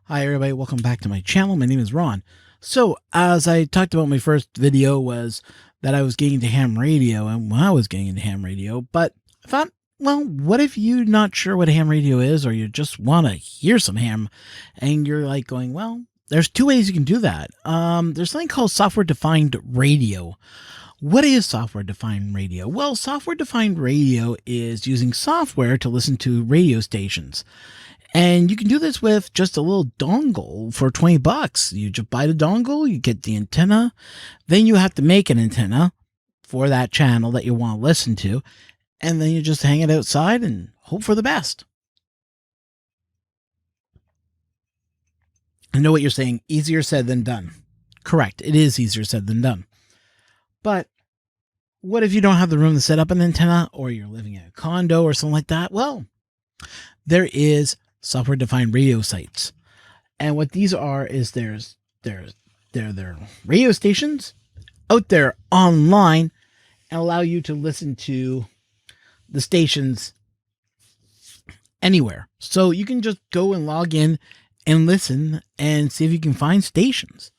Hi everybody, welcome back to my channel. My name is Ron. So as I talked about, my first video was that I was getting into ham radio, and when I was getting into ham radio, but I thought, well, what if you're not sure what ham radio is, or you just want to hear some ham, and you're like going, well, there's two ways you can do that. There's something called software-defined radio. What is software-defined radio? Well, software-defined radio is using software to listen to radio stations. And you can do this with just a little dongle for 20 bucks. You just buy the dongle, you get the antenna, then you have to make an antenna for that channel that you want to listen to, and then you just hang it outside and hope for the best. I know what you're saying, easier said than done. Correct, it is easier said than done. But what if you don't have the room to set up an antenna, or you're living in a condo or something like that? Well, there is software-defined radio sites, and what these are is they're radio stations out there online and allow you to listen to the stations anywhere. So you can just go and log in and listen and see if you can find stations.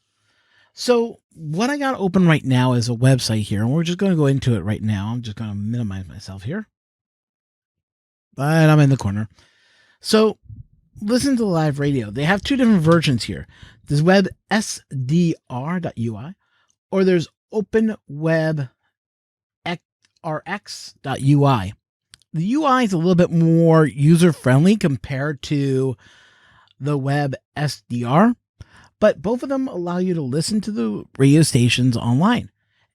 So what I got open right now is a website here, and we're just going to go into it right now. I'm just going to minimize myself here, but I'm in the corner. So listen to live radio. They have two different versions here. There's WebSDR.UI, or there's OpenWebRX.UI. The UI is a little bit more user-friendly compared to the WebSDR, but both of them allow you to listen to the radio stations online.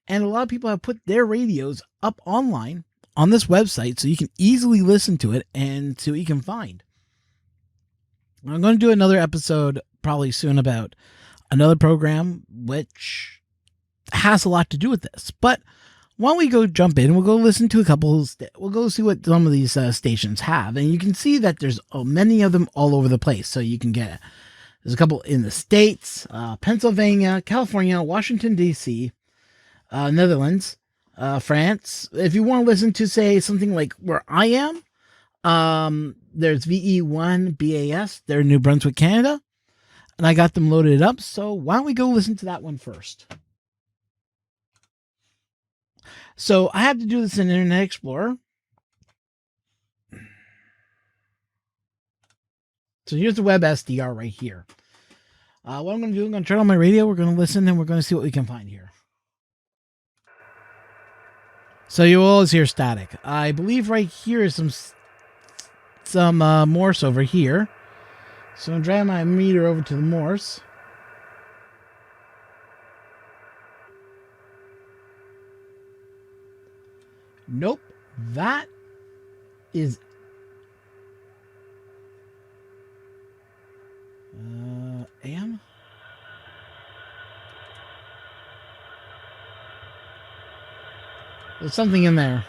And a lot of people have put their radios up online on this website so you can easily listen to it and see what you can find. I'm going to do another episode probably soon about another program which has a lot to do with this. But why don't we go jump in? We'll go listen to a couple. We'll go see what some of these stations have, and you can see that there's many of them all over the place. So you can get there's a couple in the States, Pennsylvania, California, Washington D.C., Netherlands, France. If you want to listen to say something like where I am. There's VE1 BAS, they're in New Brunswick, Canada, and I got them loaded up, so why don't we go listen to that one first. So I have to do this in Internet Explorer. So here's the web SDR right here. What I'm going to do, I'm going to turn on my radio, we're going to listen, and we're going to see what we can find here. So you always hear static. I believe right here is some Morse over here. So I'm driving my meter over to the Morse. Nope. That is AM? There's something in there.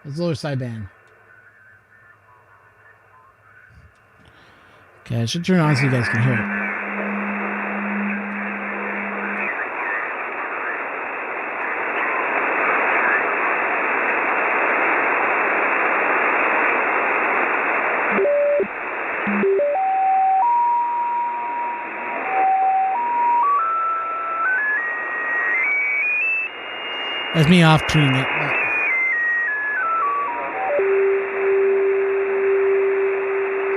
It's lower sideband. Okay, I should turn it on so you guys can hear it. That's me off tuning it.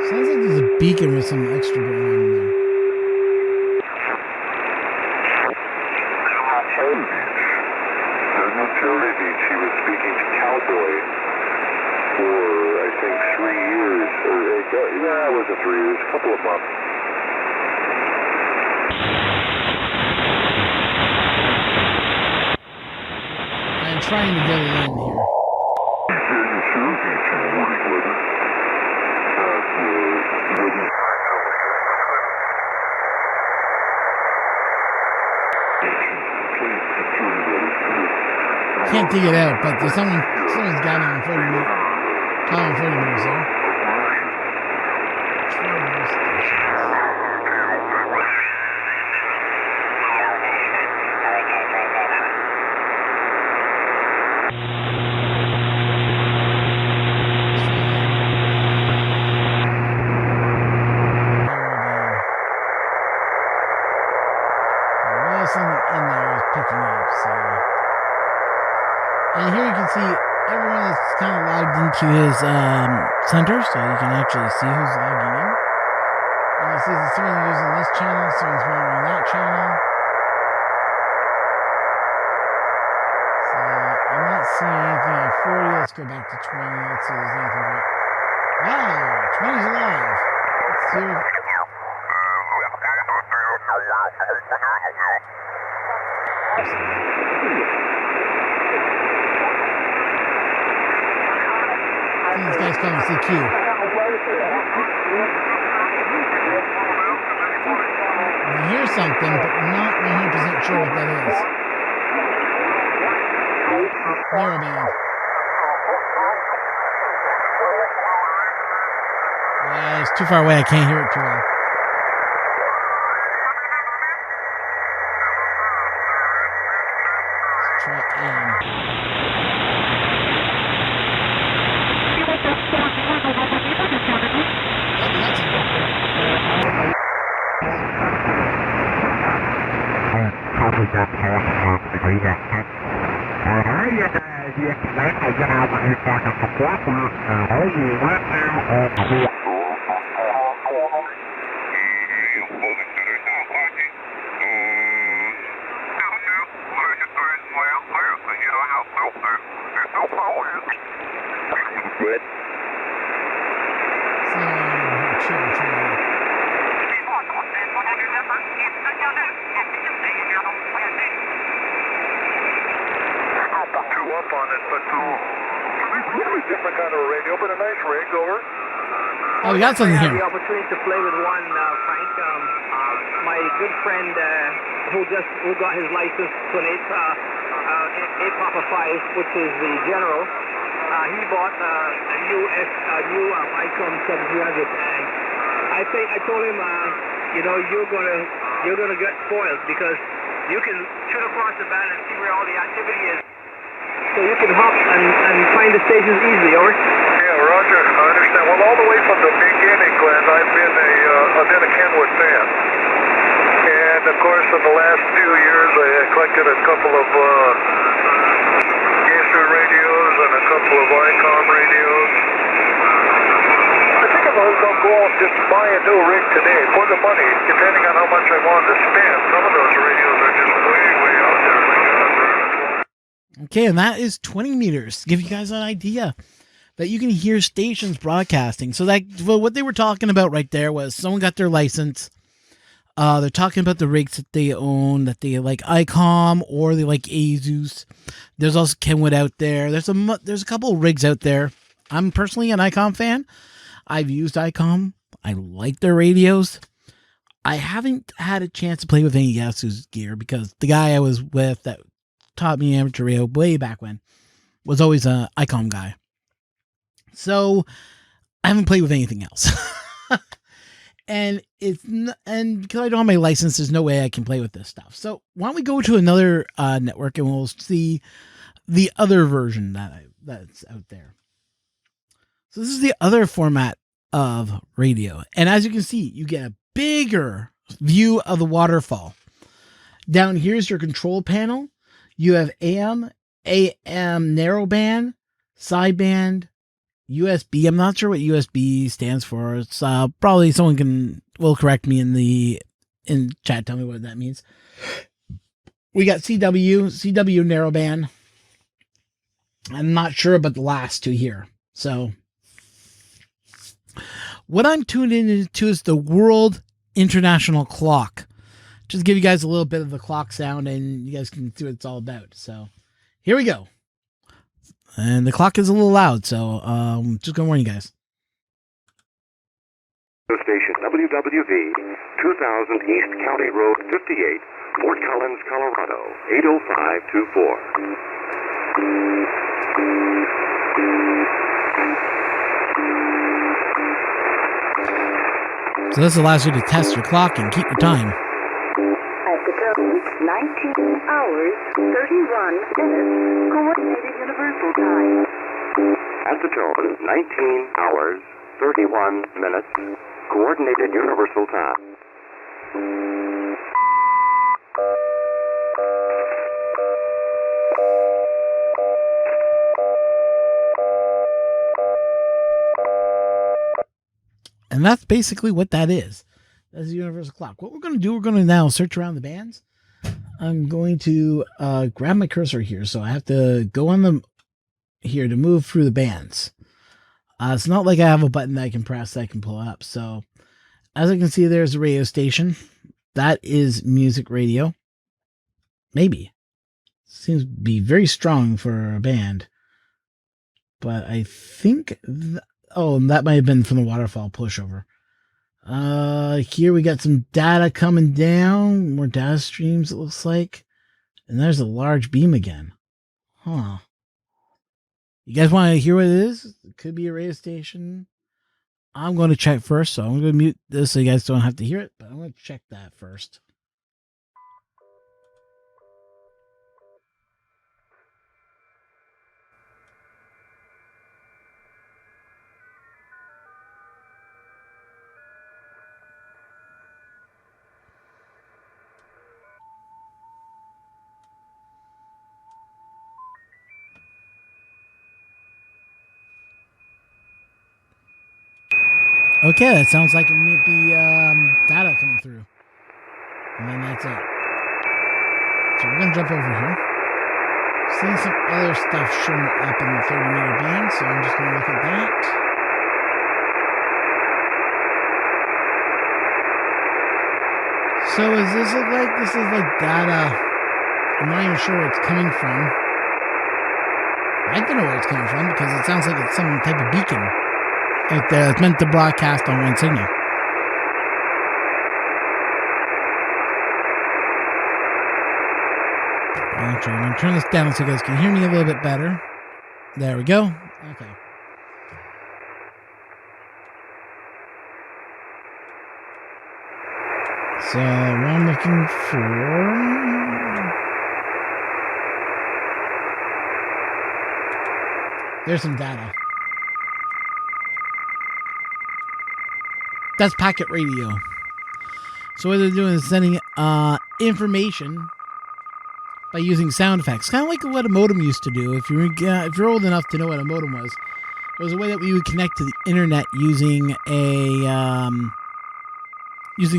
Sounds like there's a beacon with some extra going on in there. Cherry Beach, he was speaking to Cowboy for, I think, 3 years. It wasn't 3 years, a couple of months. I'm trying to get it in here. Can't dig it out, but there's someone's got it on 40 meters. On 40 meters there. into his center, so you can actually see who's logging in. And you see that someone's using this channel, someone's monitoring that channel. So I'm not seeing anything at 40. Let's go back to 20. Let's see if there's anything going. Wow, 20's alive. Let's see if... These guys calling CQ. I hear something, but I'm not 100% sure what that is. Narrowband. Yeah, it's too far away. I can't hear it too well. Let's try AM. Oh, we got something here. I had the opportunity to play with one, Frank. My good friend who got his license to an 8 Papa 5, which is the general. He bought a new ICOM 7300, and I told him, you're gonna get spoiled because you can shoot across the band and see where all the activity is. So you can hop and find the stations easily, over. Yeah, Roger, I understand. Well, all the way from the beginning, Glenn, I've been a Kenwood fan. And, of course, in the last few years, I collected a couple of Gaster radios and a couple of ICOM radios. I think if I was going to go out and just buy a new rig today for the money, depending on how much I wanted to spend, some of those radios are just way, way out there. Okay, and that is 20 meters. To give you guys an idea that you can hear stations broadcasting. So what they were talking about right there was someone got their license. They're talking about the rigs that they own, that they like ICOM or they like Asus. There's also Kenwood out there. There's a couple of rigs out there. I'm personally an ICOM fan. I've used ICOM. I like their radios. I haven't had a chance to play with any Asus gear because the guy I was with that taught me amateur radio way back when was always an ICOM guy. So I haven't played with anything else. And because I don't have my license, there's no way I can play with this stuff. So why don't we go to another network and we'll see the other version that's out there. So this is the other format of radio. And as you can see, you get a bigger view of the waterfall. Down here's your control panel. You have AM narrowband, sideband, USB. I'm not sure what USB stands for. It's probably someone will correct me in chat. Tell me what that means. We got CW narrowband. I'm not sure about the last two here. So what I'm tuned into is the World International Clock. Just give you guys a little bit of the clock sound and you guys can see what it's all about. So here we go. And the clock is a little loud, so just gonna warn you guys. Station WWV 2000 East County Road 58, Fort Collins, Colorado 80524. So this allows you to test your clock and keep your time. At the tone, 19 hours, 31 minutes, coordinated universal time. At the tone, 19 hours, 31 minutes, coordinated universal time. And that's basically what that is. That's the universal clock. What we're going to do, we're going to now search around the bands. I'm going to grab my cursor here. So I have to go on the here to move through the bands. It's not like I have a button that I can press that I can pull up. So as I can see, there's a radio station. That is music radio. Maybe. Seems to be very strong for a band. But I think... that might have been from the waterfall pushover. Here we got some data coming down. More data streams, it looks like. And there's a large beam again. Huh. You guys want to hear what it is? It could be a radio station. I'm going to check first, so I'm going to mute this so you guys don't have to hear it, but I'm going to check that first. Okay, that sounds like it might be data coming through. And then that's it. So we're going to jump over here. Seeing some other stuff showing up in the 30-meter band, so I'm just going to look at that. So does this look like this is like data? I'm not even sure where it's coming from. I don't know where it's coming from because it sounds like it's some type of beacon. It's meant to broadcast on one signal. Actually, I'm going to turn this down so you guys can hear me a little bit better. There we go. Okay. So, what I'm looking for... There's some data. That's packet radio. So what they're doing is sending information by using sound effects, kind of like what a modem used to do. If you're old enough to know what a modem was, it was a way that we would connect to the internet using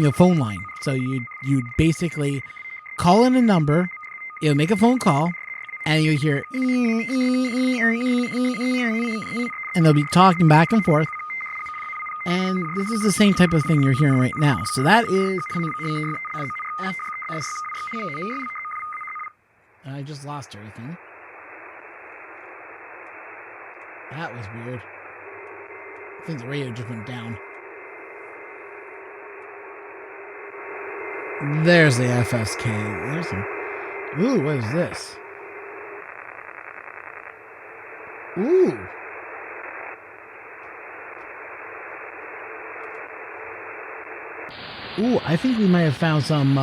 a phone line. So you'd basically call in a number, it would make a phone call, and you hear and they'll be talking back and forth. And this is the same type of thing you're hearing right now. So that is coming in as FSK. I just lost everything. That was weird. I think the radio just went down. There's the FSK. There's some... Ooh, what is this? Ooh. Ooh, I think we might have found some,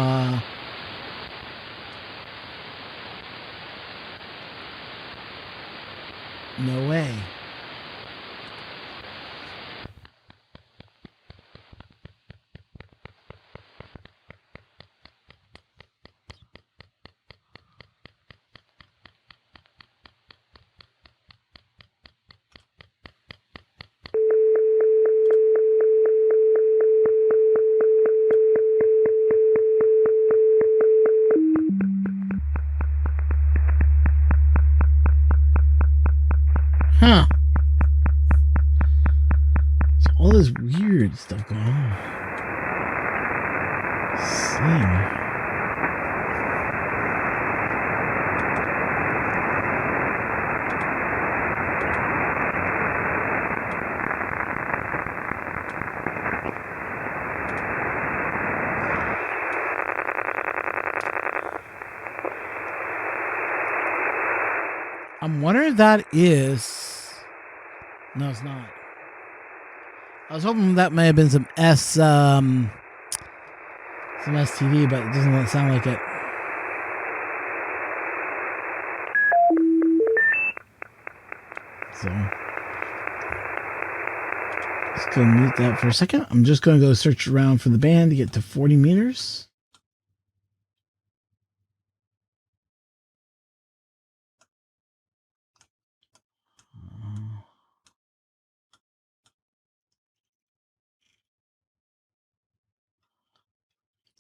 No way. Huh. So all this weird stuff going on. Sing. I'm wondering if that is... No, it's not. I was hoping that may have been some some STV, but it doesn't sound like it. So, let's go mute that for a second. I'm just going to go search around for the band to get to 40 meters.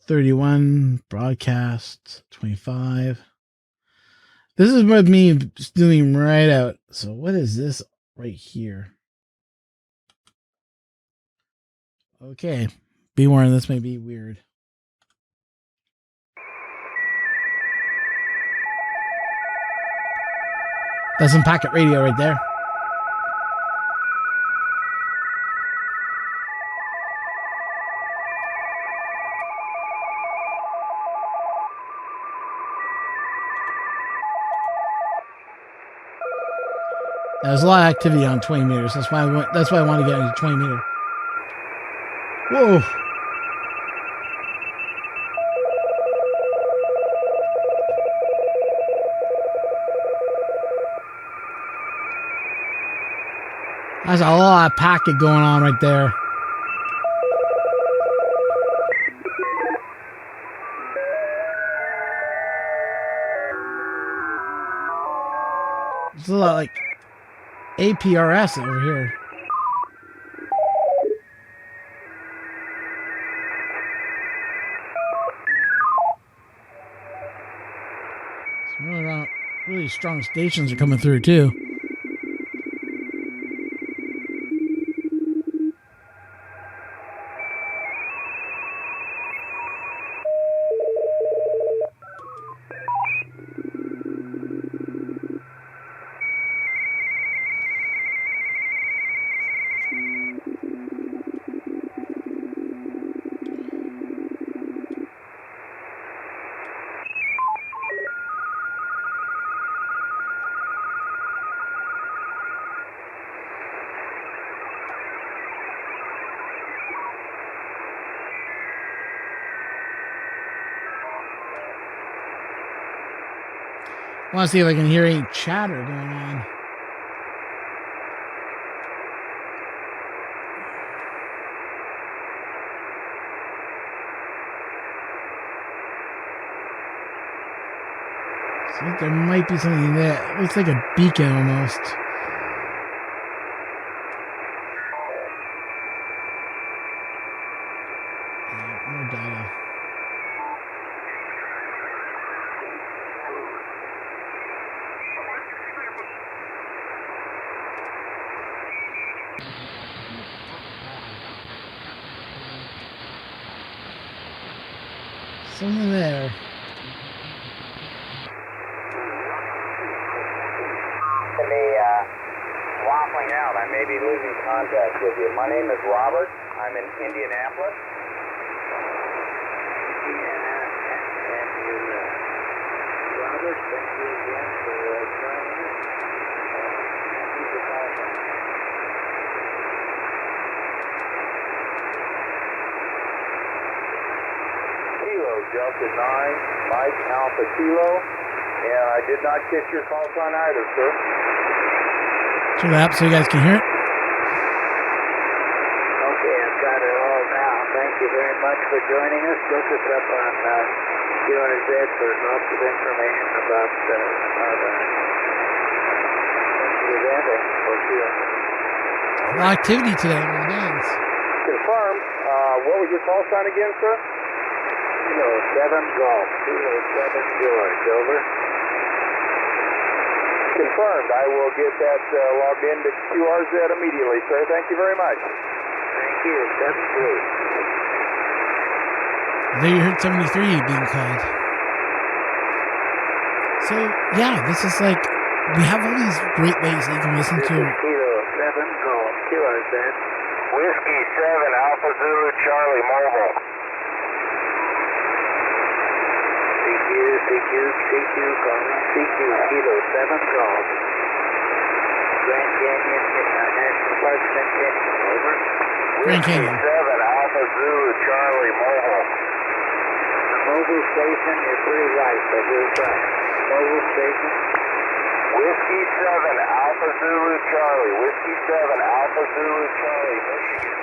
31 broadcast 25. This is with me doing right out. So what is this right here? Okay. Be warned, this may be weird. That's some packet radio right there. There's a lot of activity on 20 meters. That's why I want to get into 20 meter. Whoa. There's a lot of packet going on right there. There's a lot like APRS over here. Some really strong stations are coming through too. I want to see if I can hear any chatter going on. See, there might be something there. It looks like a beacon almost. Yeah, more data. Something there. Waffling out. I may be losing contact with you. My name is Robert. I'm in Indianapolis. Robert, thank you again for joining us. Kilo Delta 9, Mike Alpha Kilo, and I did not get your call sign either, sir. Turn it up so you guys can hear it. Okay, I've got it all now. Thank you very much for joining us. Look us up on QRZ for lots of information about our event and for sure. A lot of activity today on the bands. Confirmed. What was your call sign again, sir? Kilo 7 Golf. Kilo 7 George. Over. Confirmed. I will get that logged into QRZ immediately, sir. Thank you very much. Thank you. 7-3. I think you heard 73 being called. So, yeah, this is like, we have all these great ways that you can listen to. Kilo 7 Golf. QRZ. Whiskey 7 Alpha Zulu Charlie Mobile. CQ, calling CQ, Kilo 7 Golf. Grand Canyon, National Park, Grand Canyon, over. Grand Canyon. Whiskey 7 Alpha Zulu Charlie Mobile. The mobile station, you're pretty right, but we'll try. Mobile station. Whiskey 7 Alpha Zulu Charlie. Whiskey 7 Alpha Zulu Charlie, Michigan.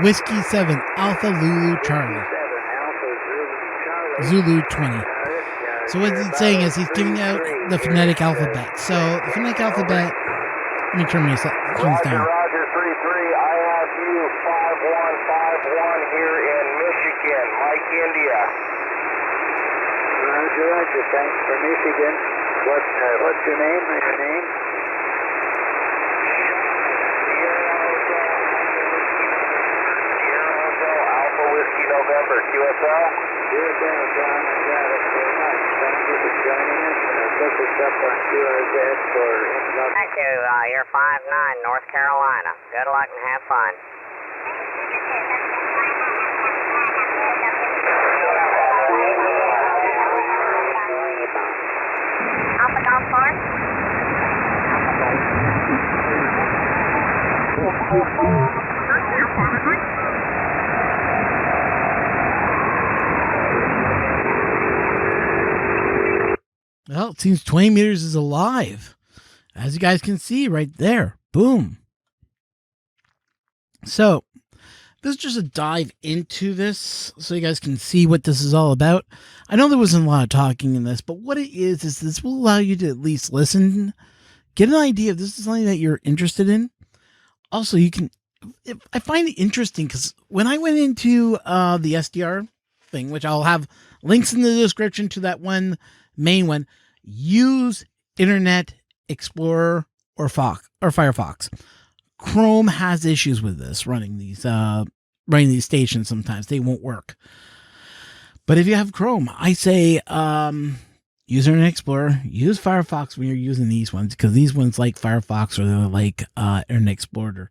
Whiskey 7 Alpha Lulu Charlie. 7 Alpha Zulu Charlie. Zulu 20. So what he's saying is he's giving out the phonetic alphabet. So the phonetic alphabet, let me turn this down. Roger, 33. I have you 5151 here in Michigan. Mike India. Roger. Thanks for Michigan. What's your name? Your name? Alpha Whiskey November, QSL? QSL, John, got it very much. Thank you for joining us. Look us up on QRZ for introduction. Thank you. You're 5-9, North Carolina. Good luck and have fun. Alpha Golf 4. Well, it seems 20 meters is alive. As you guys can see right there. Boom. So, this is just a dive into this so you guys can see what this is all about. I know there wasn't a lot of talking in this, but what it is this will allow you to at least listen, get an idea if this is something that you're interested in. Also, you can, I find it interesting because when I went into the SDR thing, which I'll have links in the description to that one main one, use Internet Explorer or Firefox. Chrome has issues with this running these stations. Sometimes they won't work. But if you have Chrome, I say use Internet Explorer, use Firefox when you're using these ones, because these ones like Firefox or they're like Internet Explorer.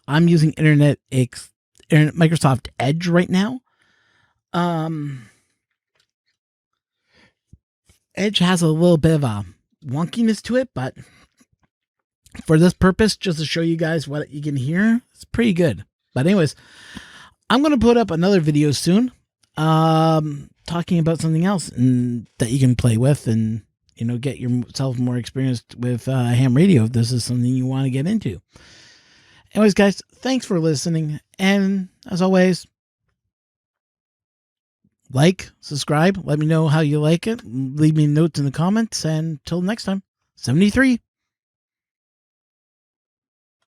I'm using Microsoft Edge right now. Edge has a little bit of a wonkiness to it, but for this purpose, just to show you guys what you can hear, it's pretty good. But anyways, I'm going to put up another video soon, talking about something else and that you can play with and, you know, get yourself more experienced with ham radio if this is something you want to get into. Anyways, guys, thanks for listening. And as always, like, subscribe, let me know how you like it. Leave me notes in the comments. And until next time, 73.